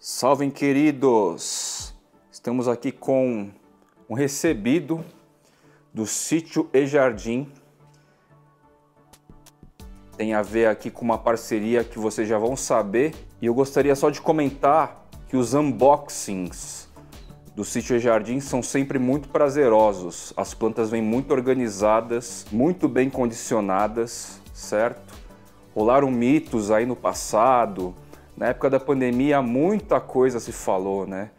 Salve, queridos! Estamos aqui com um recebido do Sítio e Jardim. Tem a ver aqui com uma parceria que vocês já vão saber. E eu gostaria só de comentar que os unboxings do Sítio e Jardim são sempre muito prazerosos. As plantas vêm muito organizadas, muito bem condicionadas, certo? Rolaram mitos aí no passado. Na época da pandemia, muita coisa se falou, né?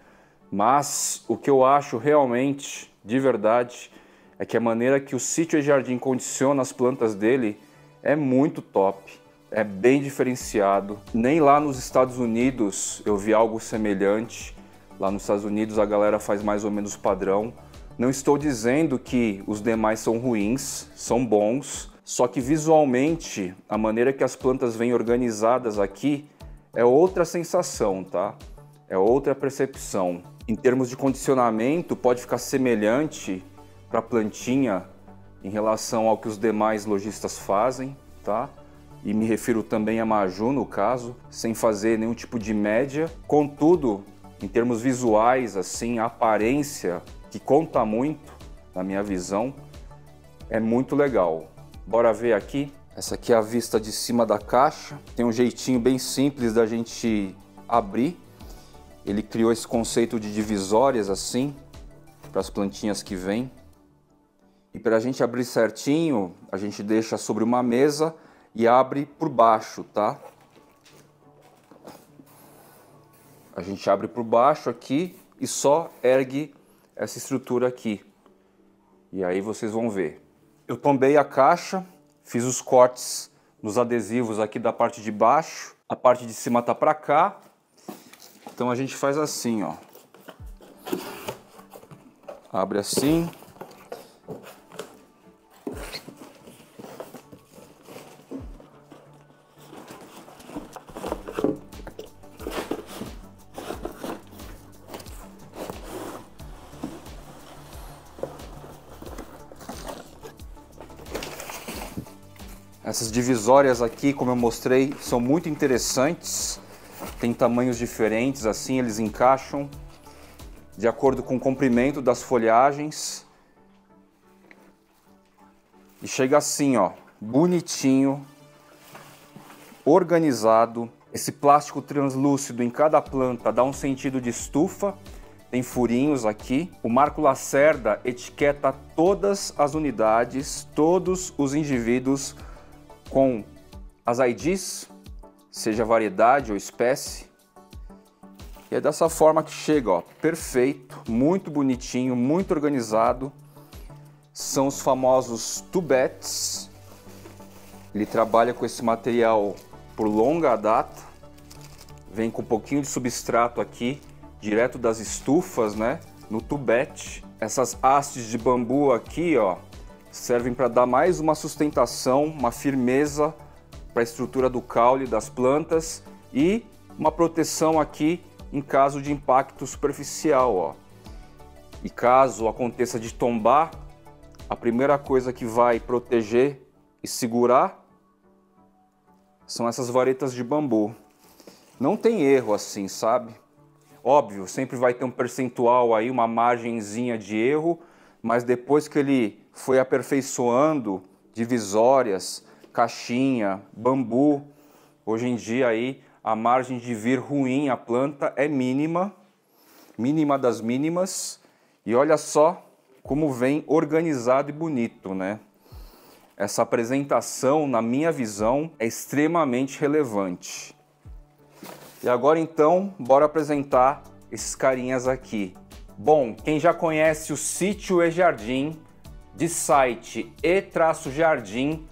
Mas o que eu acho realmente, de verdade, é que a maneira que o Sítio e Jardim condiciona as plantas dele é muito top. É bem diferenciado. Nem lá nos Estados Unidos eu vi algo semelhante. Lá nos Estados Unidos a galera faz mais ou menos padrão. Não estou dizendo que os demais são ruins, são bons. Só que visualmente, a maneira que as plantas vêm organizadas aqui é outra sensação, tá? É outra percepção. Em termos de condicionamento, pode ficar semelhante para a plantinha em relação ao que os demais lojistas fazem, tá? E me refiro também a Maju, no caso, sem fazer nenhum tipo de média. Contudo, em termos visuais, assim, a aparência, que conta muito, na minha visão, é muito legal. Bora ver aqui. Essa aqui é a vista de cima da caixa. Tem um jeitinho bem simples da gente abrir. Ele criou esse conceito de divisórias assim, para as plantinhas que vêm. E para a gente abrir certinho, a gente deixa sobre uma mesa e abre por baixo, tá? A gente abre por baixo aqui e só ergue essa estrutura aqui. E aí vocês vão ver. Eu tombei a caixa. Fiz os cortes nos adesivos aqui da parte de baixo. A parte de cima tá para cá. Então a gente faz assim, ó. Abre assim. Essas divisórias aqui, como eu mostrei, são muito interessantes. Tem tamanhos diferentes, assim eles encaixam de acordo com o comprimento das folhagens. E chega assim, ó, bonitinho, organizado. Esse plástico translúcido em cada planta dá um sentido de estufa. Tem furinhos aqui. O Marco Lacerda etiqueta todas as unidades, todos os indivíduos com as IDs, seja variedade ou espécie. E é dessa forma que chega, ó, perfeito, muito bonitinho, muito organizado. São os famosos tubetes. Ele trabalha com esse material por longa data. Vem com um pouquinho de substrato aqui, direto das estufas, né, no tubete. Essas hastes de bambu aqui, ó, servem para dar mais uma sustentação, uma firmeza para a estrutura do caule das plantas e uma proteção aqui em caso de impacto superficial, ó. E caso aconteça de tombar, a primeira coisa que vai proteger e segurar são essas varetas de bambu. Não tem erro assim, sabe? Óbvio, sempre vai ter um percentual aí, uma margenzinha de erro, mas depois que ele foi aperfeiçoando divisórias, caixinha, bambu, hoje em dia aí a margem de vir ruim a planta é mínima, mínima das mínimas. E olha só como vem organizado e bonito, né? Essa apresentação, na minha visão, é extremamente relevante. E agora então, bora apresentar esses carinhas aqui. Bom, quem já conhece o Sítio e Jardim, de site e-jardim.com.br,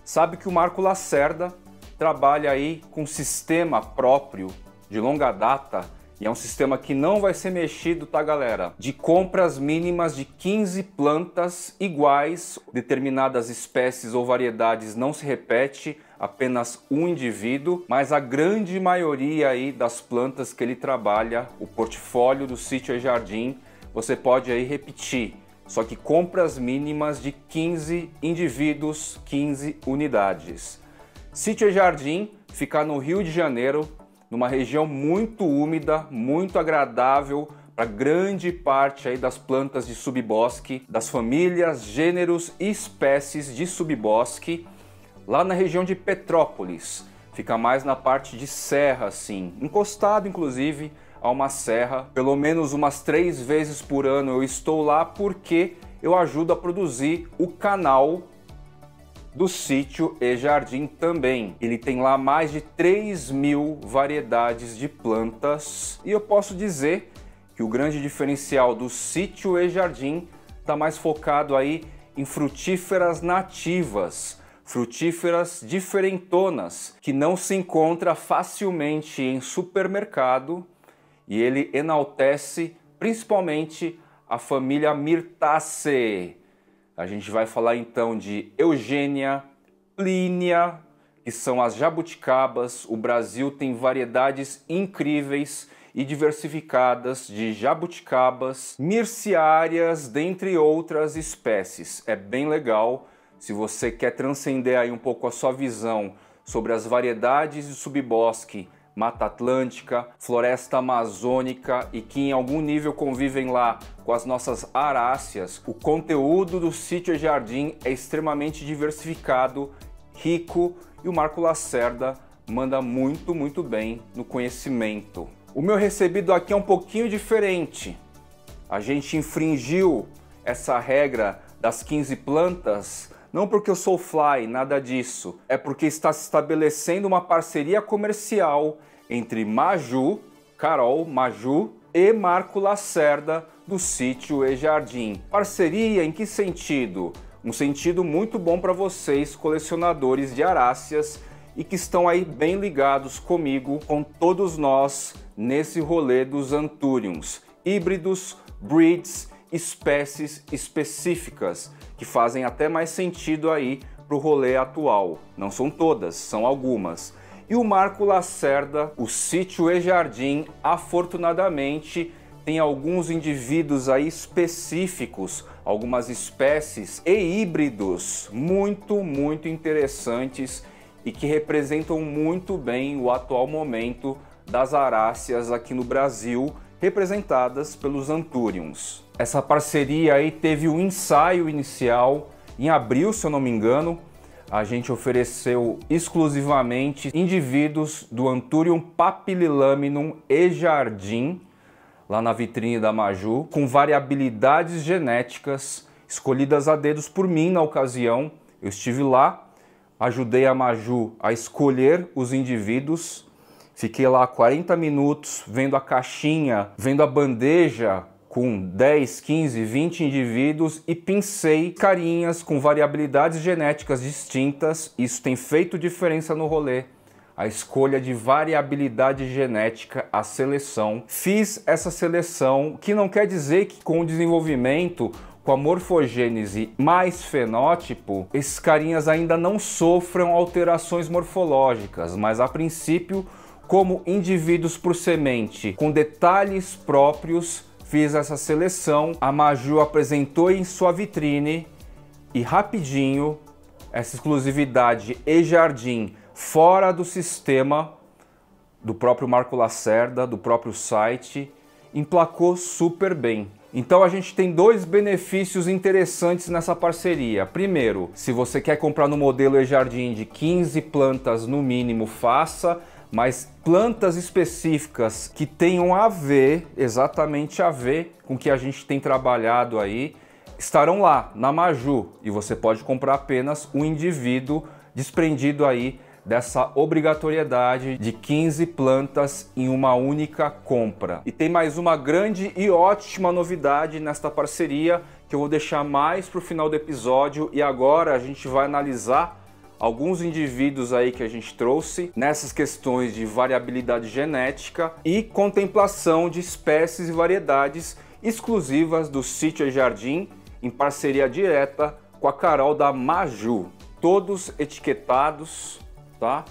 sabe que o Marco Lacerda trabalha aí com um sistema próprio de longa data, e é um sistema que não vai ser mexido, tá, galera? De compras mínimas de 15 plantas iguais, determinadas espécies ou variedades não se repete, apenas um indivíduo, mas a grande maioria aí das plantas que ele trabalha, o portfólio do Sítio e Jardim, você pode aí repetir, só que compras mínimas de 15 indivíduos, 15 unidades. Sítio e Jardim fica no Rio de Janeiro, numa região muito úmida, muito agradável para grande parte aí das plantas de subbosque, das famílias, gêneros e espécies de subbosque, lá na região de Petrópolis. Fica mais na parte de serra, assim, encostado inclusive a uma serra. Pelo menos umas 3 vezes por ano eu estou lá porque eu ajudo a produzir o canal do Sítio e Jardim também. Ele tem lá mais de 3.000 variedades de plantas e eu posso dizer que o grande diferencial do Sítio e Jardim está mais focado aí em frutíferas nativas, frutíferas diferentonas, que não se encontra facilmente em supermercado, e ele enaltece principalmente a família Myrtaceae. A gente vai falar então de Eugênia, Plínia, que são as jabuticabas. O Brasil tem variedades incríveis e diversificadas de jabuticabas, mirciárias, dentre outras espécies. É bem legal. Se você quer transcender aí um pouco a sua visão sobre as variedades de subbosque, Mata Atlântica, Floresta Amazônica e que em algum nível convivem lá com as nossas aráceas, o conteúdo do Sítio e Jardim é extremamente diversificado, rico, e o Marco Lacerda manda muito bem no conhecimento. O meu recebido aqui é um pouquinho diferente. A gente infringiu essa regra das 15 plantas, não porque eu sou fly, nada disso. É porque está se estabelecendo uma parceria comercial entre Maju, Carol Maju, e Marco Lacerda do Sítio e Jardim. Parceria em que sentido? Um sentido muito bom para vocês, colecionadores de aráceas, e que estão aí bem ligados comigo, com todos nós, nesse rolê dos Anthuriums. Híbridos, breeds, espécies específicas, que fazem até mais sentido aí para o rolê atual. Não são todas, são algumas. E o Marco Lacerda, o Sítio e Jardim, afortunadamente, tem alguns indivíduos aí específicos, algumas espécies e híbridos muito interessantes e que representam muito bem o atual momento das aráceas aqui no Brasil, representadas pelos Anthuriums. Essa parceria aí teve um ensaio inicial em abril, se eu não me engano. A gente ofereceu exclusivamente indivíduos do Anthurium papililaminum e Jardim, lá na vitrine da Maju, com variabilidades genéticas escolhidas a dedos por mim na ocasião. Eu estive lá, ajudei a Maju a escolher os indivíduos, fiquei lá 40 minutos vendo a caixinha, vendo a bandeja com 10, 15, 20 indivíduos e pincei carinhas com variabilidades genéticas distintas. Isso tem feito diferença no rolê. A escolha de variabilidade genética, a seleção. Fiz essa seleção, que não quer dizer que com o desenvolvimento, com a morfogênese mais fenótipo, esses carinhas ainda não sofram alterações morfológicas, mas a princípio, como indivíduos por semente, com detalhes próprios, fiz essa seleção. A Maju apresentou em sua vitrine e rapidinho, essa exclusividade e Jardim fora do sistema do próprio Marco Lacerda, do próprio site, emplacou super bem. Então a gente tem 2 benefícios interessantes nessa parceria. Primeiro, se você quer comprar no modelo e-Jardim de 15 plantas no mínimo, faça, mas plantas específicas que tenham a ver, exatamente a ver com o que a gente tem trabalhado aí, estarão lá na Maju, e você pode comprar apenas um indivíduo desprendido aí dessa obrigatoriedade de 15 plantas em uma única compra. E tem mais uma grande e ótima novidade nesta parceria que eu vou deixar mais para o final do episódio, e agora a gente vai analisar alguns indivíduos aí que a gente trouxe nessas questões de variabilidade genética e contemplação de espécies e variedades exclusivas do Sítio e Jardim, em parceria direta com a Carol da Maju. Todos etiquetados, tá?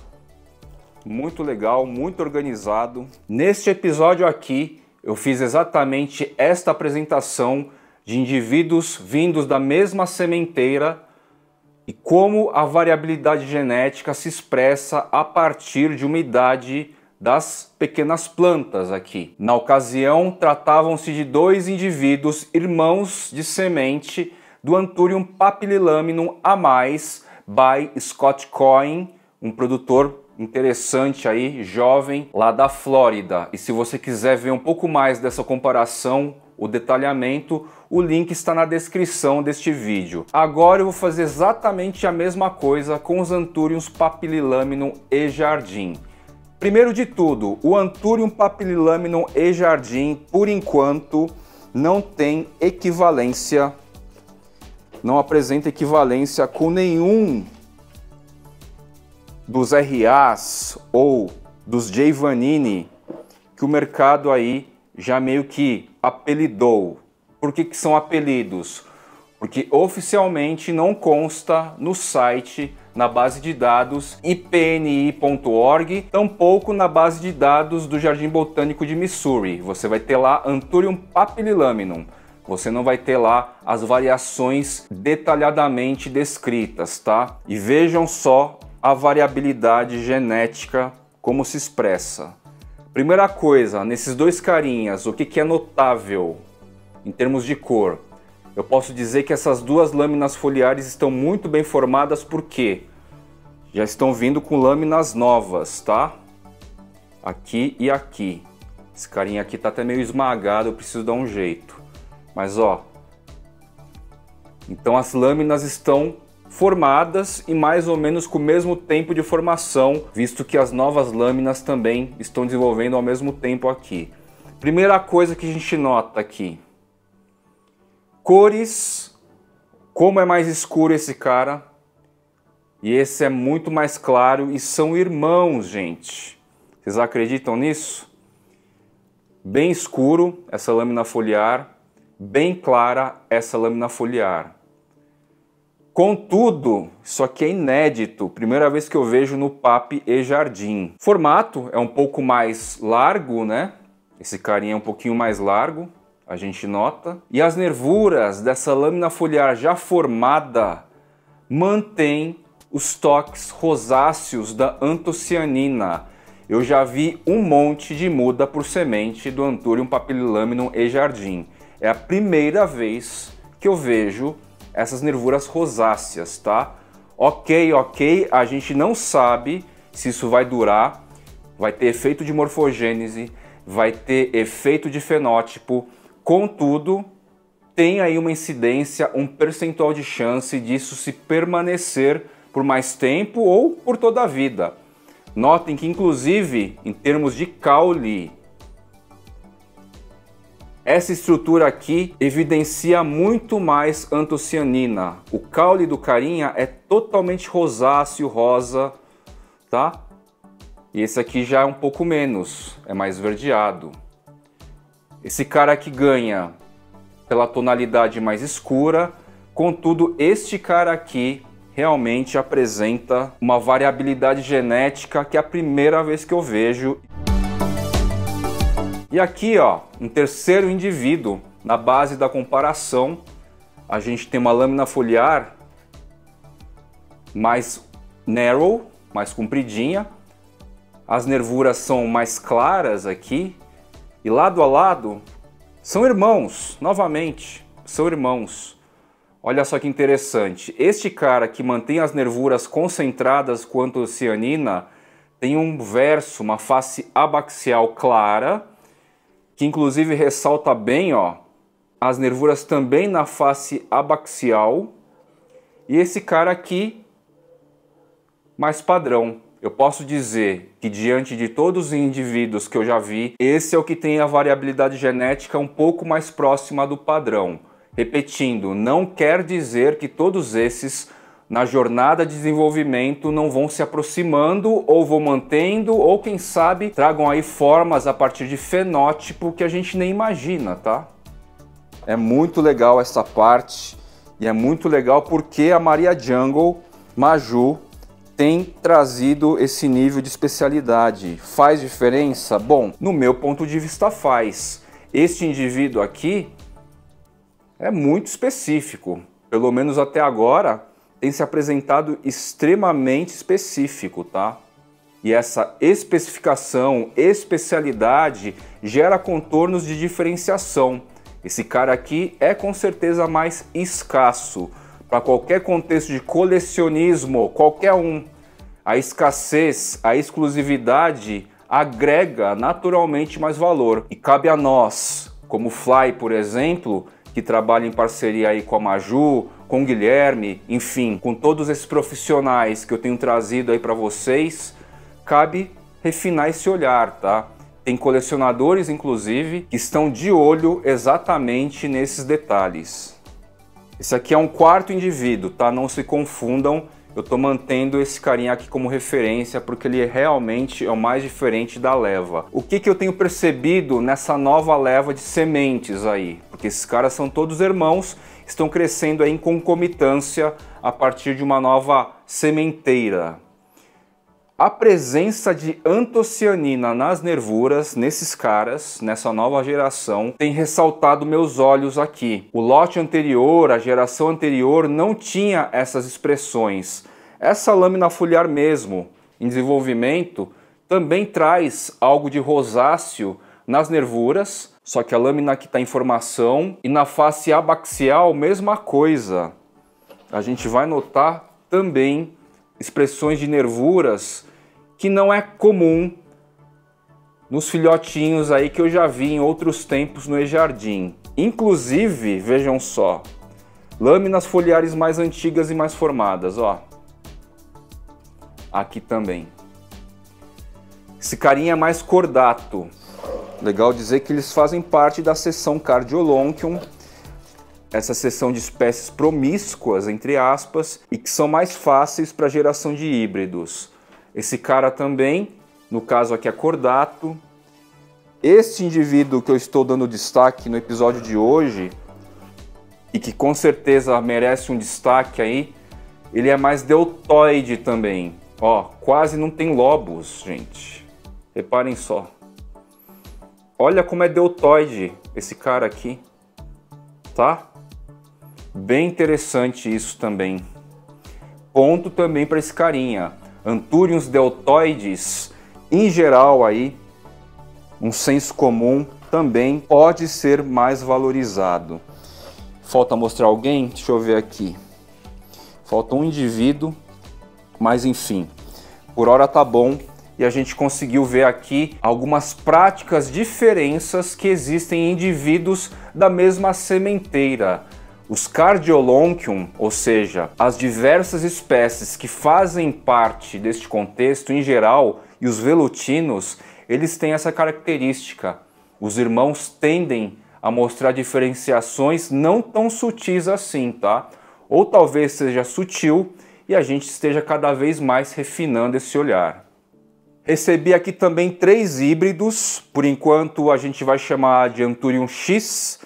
Muito legal, muito organizado. Neste episódio aqui, eu fiz exatamente esta apresentação de indivíduos vindos da mesma sementeira e como a variabilidade genética se expressa a partir de uma idade das pequenas plantas aqui. Na ocasião, tratavam-se de dois indivíduos irmãos de semente do Anthurium papillilaminum a mais by Scott Cohen, um produtor interessante aí, jovem, lá da Flórida. E se você quiser ver um pouco mais dessa comparação, o detalhamento, o link está na descrição deste vídeo. Agora eu vou fazer exatamente a mesma coisa com os Anthuriums papillilaminum e jardim. Primeiro de tudo, o Anthurium papillilaminum e jardim, por enquanto, não tem equivalência, não apresenta equivalência com nenhum dos RAs ou dos J. Vanini que o mercado aí já meio que apelidou. Por que são apelidos? Porque oficialmente não consta no site, na base de dados ipni.org, tampouco na base de dados do Jardim Botânico de Missouri. Você vai ter lá Anthurium papillilaminum. Você não vai ter lá as variações detalhadamente descritas, tá? E vejam só a variabilidade genética como se expressa. Primeira coisa, nesses dois carinhas, o que é notável em termos de cor? Eu posso dizer que essas duas lâminas foliares estão muito bem formadas porque já estão vindo com lâminas novas, tá? Aqui e aqui. Esse carinha aqui tá até meio esmagado, eu preciso dar um jeito. Mas ó, então as lâminas estão formadas e mais ou menos com o mesmo tempo de formação, visto que as novas lâminas também estão desenvolvendo ao mesmo tempo aqui. Primeira coisa que a gente nota aqui, cores, como é mais escuro esse cara e esse é muito mais claro e são irmãos, gente. Vocês acreditam nisso? Bem escuro essa lâmina foliar, bem clara essa lâmina foliar. Contudo, isso aqui é inédito, primeira vez que eu vejo no Papi e Jardim. Formato é um pouco mais largo, né? Esse carinha é um pouquinho mais largo, a gente nota. E as nervuras dessa lâmina foliar já formada mantém os toques rosáceos da antocianina. Eu já vi um monte de muda por semente do Anthurium papillilaminum e Jardim. É a primeira vez que eu vejo essas nervuras rosáceas, tá? Ok, a gente não sabe se isso vai durar, vai ter efeito de morfogênese, vai ter efeito de fenótipo, contudo, tem aí uma incidência, um percentual de chance disso se permanecer por mais tempo ou por toda a vida. Notem que, inclusive, em termos de caule, essa estrutura aqui evidencia muito mais antocianina. O caule do carinha é totalmente rosáceo, rosa, tá? E esse aqui já é um pouco menos, é mais verdeado. Esse cara aqui ganha pela tonalidade mais escura, contudo este cara aqui realmente apresenta uma variabilidade genética que é a primeira vez que eu vejo. E aqui, ó, um terceiro indivíduo, na base da comparação, a gente tem uma lâmina foliar mais narrow, mais compridinha. As nervuras são mais claras aqui. E lado a lado, são irmãos, novamente, são irmãos. Olha só que interessante. Este cara que mantém as nervuras concentradas com antocianina tem um verso, uma face abaxial clara, que inclusive ressalta bem, ó, as nervuras também na face abaxial, e esse cara aqui mais padrão. Eu posso dizer que diante de todos os indivíduos que eu já vi, esse é o que tem a variabilidade genética um pouco mais próxima do padrão. Repetindo, não quer dizer que todos esses na jornada de desenvolvimento não vão se aproximando ou vão mantendo ou quem sabe tragam aí formas a partir de fenótipo que a gente nem imagina, tá? É muito legal essa parte e é muito legal porque a Maria Jungle, Maju, tem trazido esse nível de especialidade. Faz diferença? Bom, no meu ponto de vista faz. Este indivíduo aqui é muito específico, pelo menos até agora. tem se apresentado extremamente específico, tá? E essa especificação, especialidade, gera contornos de diferenciação. Esse cara aqui é com certeza mais escasso. Para qualquer contexto de colecionismo, qualquer um, a escassez, a exclusividade agrega naturalmente mais valor. E cabe a nós, como Fly, por exemplo, que trabalha em parceria aí com a Maju, com o Guilherme, enfim, com todos esses profissionais que eu tenho trazido aí para vocês, cabe refinar esse olhar, tá? Tem colecionadores, inclusive, que estão de olho exatamente nesses detalhes. Esse aqui é um quarto indivíduo, tá? Não se confundam, eu tô mantendo esse carinha aqui como referência porque ele realmente é o mais diferente da leva. O que eu tenho percebido nessa nova leva de sementes aí? Porque esses caras são todos irmãos, estão crescendo aí em concomitância a partir de uma nova sementeira. A presença de antocianina nas nervuras, nesses caras, nessa nova geração, tem ressaltado meus olhos aqui. O lote anterior, a geração anterior, não tinha essas expressões. Essa lâmina foliar mesmo, em desenvolvimento, também traz algo de rosáceo nas nervuras, só que a lâmina aqui está em formação, e na face abaxial, mesma coisa. A gente vai notar também expressões de nervuras que não é comum nos filhotinhos aí que eu já vi em outros tempos no E-Jardim. Inclusive, vejam só, lâminas foliares mais antigas e mais formadas, ó. Aqui também. Esse carinha é mais cordato. Legal dizer que eles fazem parte da seção Cardiolonchium, essa seção de espécies promíscuas, entre aspas, e que são mais fáceis para a geração de híbridos. Esse cara também, no caso aqui é cordato. Este indivíduo que eu estou dando destaque no episódio de hoje, e que com certeza merece um destaque aí, ele é mais deltoide também. Ó, quase não tem lobos, gente. Reparem só. Olha como é deltoide esse cara aqui, tá? Bem interessante isso também. Ponto também para esse carinha. Anthuriums deltoides, em geral aí, um senso comum também pode ser mais valorizado. Falta mostrar alguém? Deixa eu ver aqui. Falta um indivíduo, mas enfim, por hora tá bom. E a gente conseguiu ver aqui algumas práticas diferenças que existem em indivíduos da mesma sementeira. Os Cardiolonchium, ou seja, as diversas espécies que fazem parte deste contexto em geral, e os velutinos, eles têm essa característica. Os irmãos tendem a mostrar diferenciações não tão sutis assim, tá? Ou talvez seja sutil e a gente esteja cada vez mais refinando esse olhar. Recebi aqui também 3 híbridos, por enquanto a gente vai chamar de Anthurium X,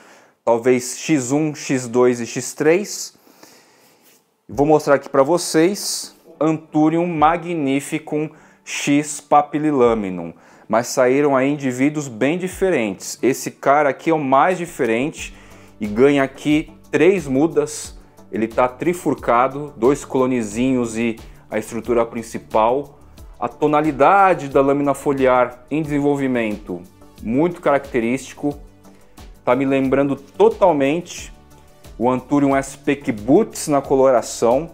talvez X1, X2 e X3. Vou mostrar aqui para vocês Anthurium Magnificum X Papillilaminum, mas saíram aí indivíduos bem diferentes. Esse cara aqui é o mais diferente e ganha aqui 3 mudas. Ele está trifurcado, 2 clonezinhos e a estrutura principal. A tonalidade da lâmina foliar em desenvolvimento, muito característico. Está me lembrando totalmente o Anthurium SP Kibbutz na coloração.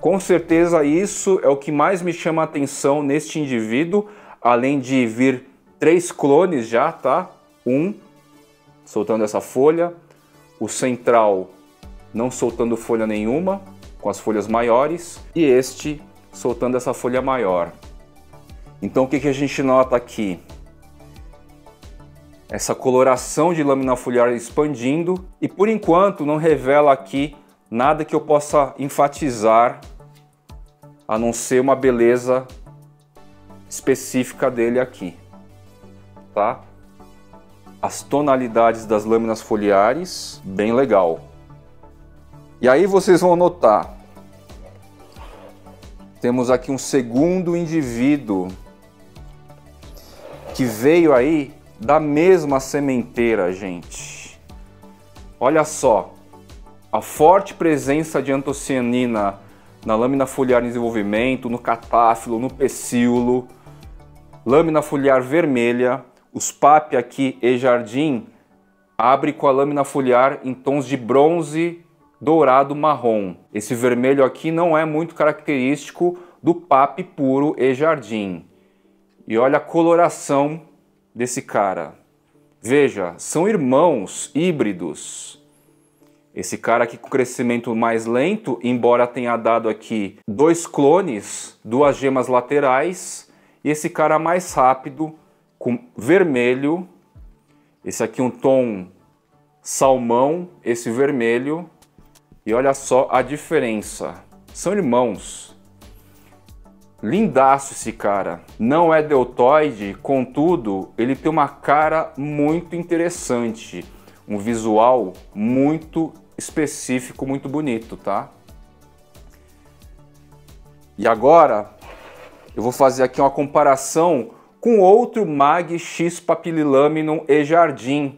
Com certeza isso é o que mais me chama a atenção neste indivíduo, além de vir 3 clones já, tá? Um soltando essa folha, o central não soltando folha nenhuma, com as folhas maiores, e este soltando essa folha maior. Então o que a gente nota aqui? Essa coloração de lâmina foliar expandindo, e por enquanto não revela aqui nada que eu possa enfatizar, a não ser uma beleza específica dele aqui, tá? As tonalidades das lâminas foliares, bem legal. E aí vocês vão notar, temos aqui um segundo indivíduo que veio aí da mesma sementeira, gente. Olha só, a forte presença de antocianina na lâmina foliar em desenvolvimento, no catáfilo, no pecíolo, lâmina foliar vermelha, os PAP aqui e jardim abre com a lâmina foliar em tons de bronze, dourado, marrom. Esse vermelho aqui não é muito característico do PAP puro e jardim. E olha a coloração desse cara. Veja, são irmãos híbridos. Esse cara aqui com crescimento mais lento, embora tenha dado aqui 2 clones, 2 gemas laterais, e esse cara mais rápido, com vermelho, esse aqui um tom salmão, esse vermelho, e olha só a diferença. São irmãos. Lindaço esse cara. Não é deltoide, contudo, ele tem uma cara muito interessante. Um visual muito específico, muito bonito, tá? E agora, eu vou fazer aqui uma comparação com outro Mag X Papililaminum e jardim.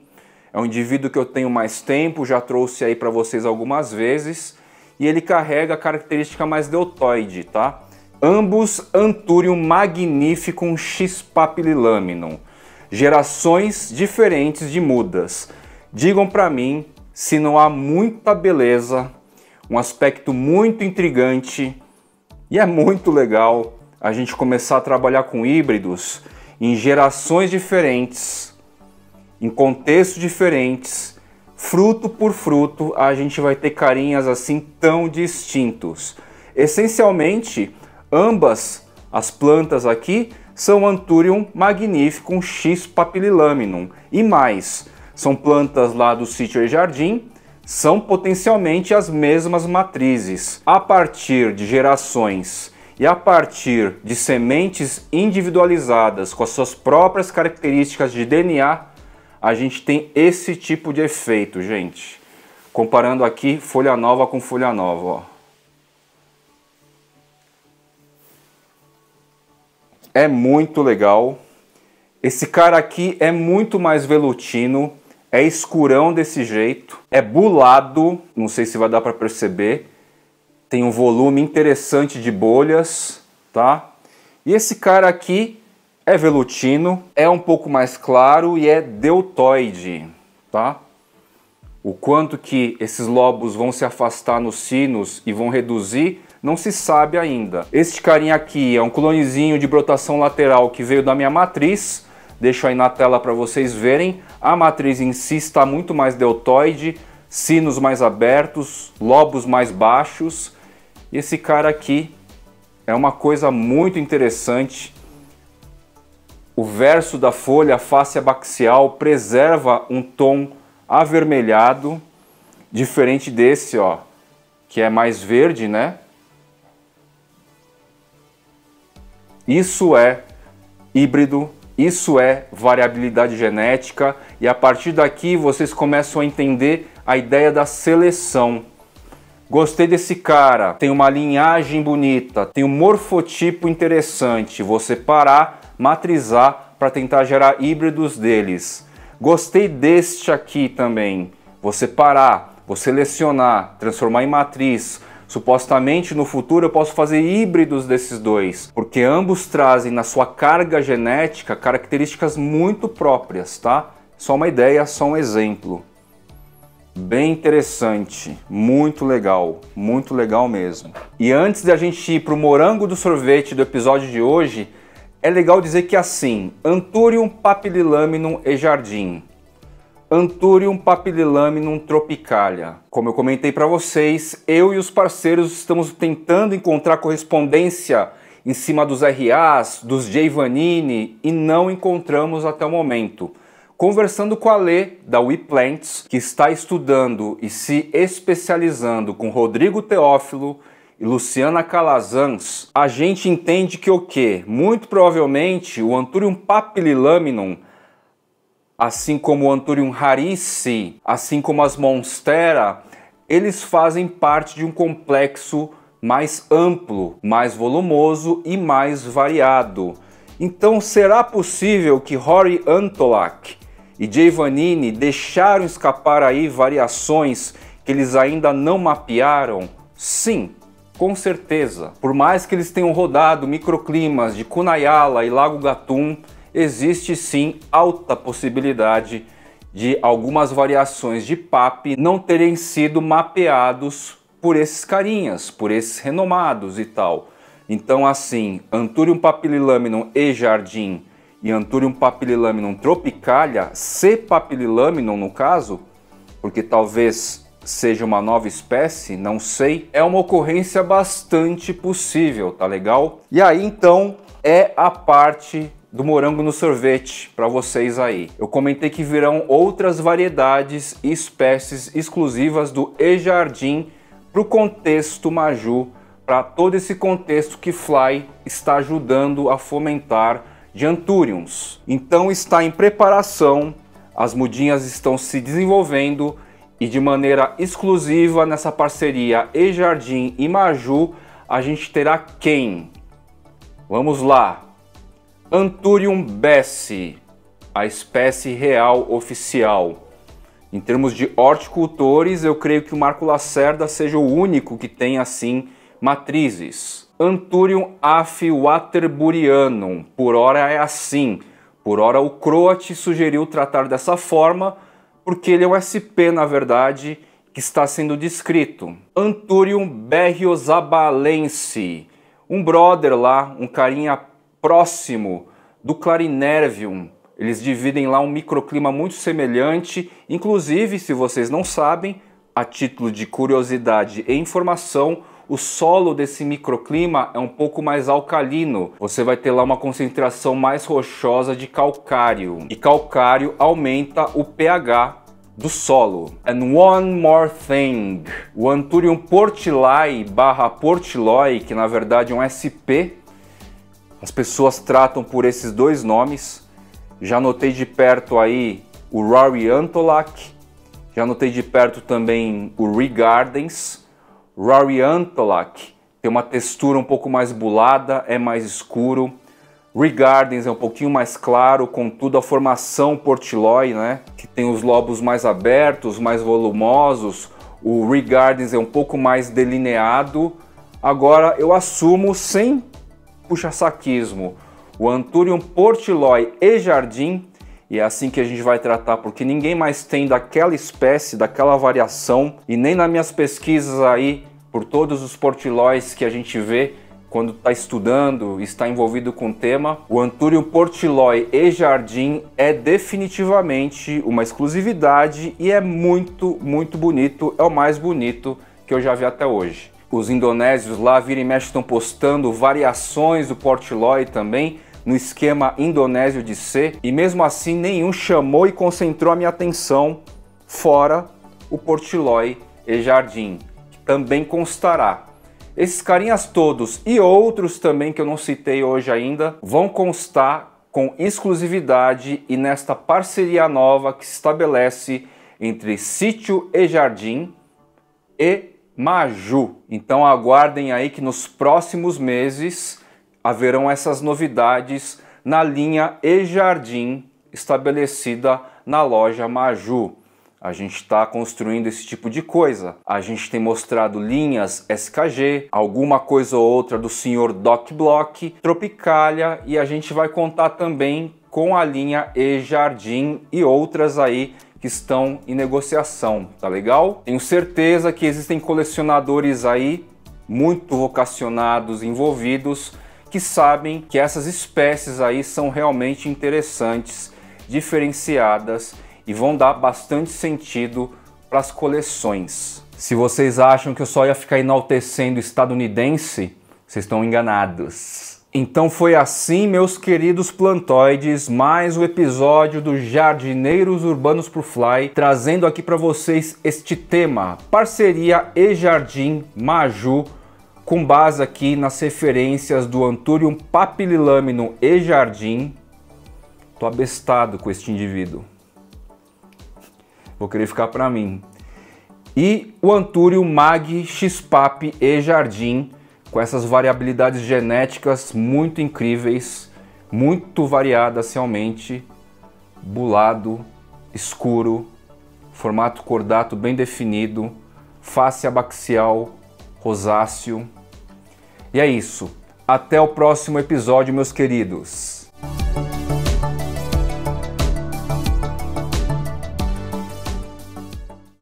É um indivíduo que eu tenho mais tempo, já trouxe aí para vocês algumas vezes, e ele carrega a característica mais deltoide, tá? Ambos Anthurium magnificum X Papililaminum, gerações diferentes de mudas. Digam para mim se não há muita beleza, um aspecto muito intrigante, e é muito legal a gente começar a trabalhar com híbridos em gerações diferentes, em contextos diferentes, fruto por fruto, a gente vai ter carinhas assim tão distintos. Essencialmente, ambas as plantas aqui são Anthurium magnificum X Papililaminum e mais, são plantas lá do sítio e jardim, são potencialmente as mesmas matrizes. A partir de gerações e a partir de sementes individualizadas com as suas próprias características de DNA, a gente tem esse tipo de efeito, gente. Comparando aqui folha nova com folha nova, ó. É muito legal. Esse cara aqui é muito mais velutino, é escurão desse jeito, é bulado, não sei se vai dar para perceber. Tem um volume interessante de bolhas, tá? E esse cara aqui é velutino, é um pouco mais claro e é deltoide, tá? O quanto que esses lobos vão se afastar nos sinos e vão reduzir, não se sabe ainda. Este carinha aqui é um clonezinho de brotação lateral que veio da minha matriz. Deixo aí na tela para vocês verem. A matriz em si está muito mais deltoide, sinos mais abertos, lobos mais baixos. E esse cara aqui é uma coisa muito interessante. O verso da folha, a face abaxial, preserva um tom avermelhado, diferente desse, ó, que é mais verde, né? Isso é híbrido, isso é variabilidade genética, e a partir daqui vocês começam a entender a ideia da seleção. Gostei desse cara, tem uma linhagem bonita, tem um morfotipo interessante, vou separar, matrizar para tentar gerar híbridos deles. Gostei deste aqui também, vou separar, vou selecionar, transformar em matriz. Supostamente no futuro eu posso fazer híbridos desses dois, porque ambos trazem na sua carga genética características muito próprias, tá? Só uma ideia, só um exemplo. Bem interessante, muito legal mesmo. E antes de a gente ir para o morango do sorvete do episódio de hoje, é legal dizer que assim, Anthurium papililaminum e jardim, Anthurium papililaminum tropicalia. Como eu comentei para vocês, eu e os parceiros estamos tentando encontrar correspondência em cima dos RAs, dos J. Vanini, e não encontramos até o momento. Conversando com a Lê, da WePlants, que está estudando e se especializando com Rodrigo Teófilo e Luciana Calazans, a gente entende que o quê? Muito provavelmente o Anthurium papililaminum, assim como o Anthurium rarice, assim como as Monstera, eles fazem parte de um complexo mais amplo, mais volumoso e mais variado. Então será possível que Rory Antolak e J. Vanini deixaram escapar aí variações que eles ainda não mapearam? Sim, Com certeza. Por mais que eles tenham rodado microclimas de Kunayala e Lago Gatun, existe sim alta possibilidade de algumas variações de PAP não terem sido mapeados por esses carinhas, por esses renomados e tal. Então assim, Anthurium papililaminum e jardim e Anthurium papililaminum tropicalia, C. papililaminum no caso, porque talvez seja uma nova espécie, não sei, é uma ocorrência bastante possível, tá legal? E aí então é a parte do morango no sorvete para vocês aí. Eu comentei que virão outras variedades e espécies exclusivas do E-Jardim para o contexto Maju, para todo esse contexto que Fly está ajudando a fomentar de Anthuriums. Então está em preparação, as mudinhas estão se desenvolvendo e de maneira exclusiva nessa parceria E-Jardim e Maju a gente terá quem? Vamos lá! Anthurium bessi, a espécie real oficial. Em termos de horticultores, eu creio que o Marco Lacerda seja o único que tem assim matrizes. Anthurium af waterburianum, por hora é assim. Por hora o Croat sugeriu tratar dessa forma, porque ele é um SP, na verdade, que está sendo descrito. Anthurium berriozabalense, um brother lá, um carinha próximo do Clarinervium. Eles dividem lá um microclima muito semelhante. Inclusive, se vocês não sabem, a título de curiosidade e informação, o solo desse microclima é um pouco mais alcalino. Você vai ter lá uma concentração mais rochosa de calcário. E calcário aumenta o pH do solo. And one more thing. O Anthurium portili / portiloi, que na verdade é um SP, as pessoas tratam por esses dois nomes. Já notei de perto aí o Rariantolac, já notei de perto também o Regardens. Rariantolac tem uma textura um pouco mais bulada, é mais escuro. Regardens é um pouquinho mais claro, contudo a formação portiloi, né, que tem os lobos mais abertos, mais volumosos. O Regardens é um pouco mais delineado. Agora eu assumo, sem puxa-saquismo, o Anthurium portiloi e jardim, e é assim que a gente vai tratar, porque ninguém mais tem daquela espécie, daquela variação, e nem nas minhas pesquisas aí, por todos os portilóis que a gente vê quando está estudando, está envolvido com o tema, o Anthurium portiloi e jardim é definitivamente uma exclusividade e é muito, muito bonito, é o mais bonito que eu já vi até hoje. Os indonésios lá, vira e mexe, estão postando variações do portiloi também, no esquema indonésio de C, e mesmo assim nenhum chamou e concentrou a minha atenção, fora o portiloi e jardim, que também constará. Esses carinhas todos e outros também que eu não citei hoje ainda vão constar com exclusividade e nesta parceria nova que se estabelece entre Sítio e Jardim e Maju. Então aguardem aí que nos próximos meses haverão essas novidades na linha E-Jardim estabelecida na loja Maju. A gente está construindo esse tipo de coisa. A gente tem mostrado linhas SKG, alguma coisa ou outra do Sr. Doc Block, Tropicalia, e a gente vai contar também com a linha E-Jardim e outras aí que estão em negociação, tá legal? Tenho certeza que existem colecionadores aí muito vocacionados, envolvidos, que sabem que essas espécies aí são realmente interessantes, diferenciadas e vão dar bastante sentido para as coleções. Se vocês acham que eu só ia ficar enaltecendo estadunidense, vocês estão enganados. Então foi assim, meus queridos plantoides, mais um episódio do Jardineiros Urbanos pro Fly, trazendo aqui para vocês este tema, parceria E-Jardim Maju, com base aqui nas referências do Anthurium papililaminum e jardim. Tô abestado com este indivíduo. Vou querer ficar para mim. E o Anthurium mag x-pap e jardim, com essas variabilidades genéticas muito incríveis, muito variadas realmente, bulado, escuro, formato cordato bem definido, face abaxial, rosáceo, E é isso. Até o próximo episódio, meus queridos.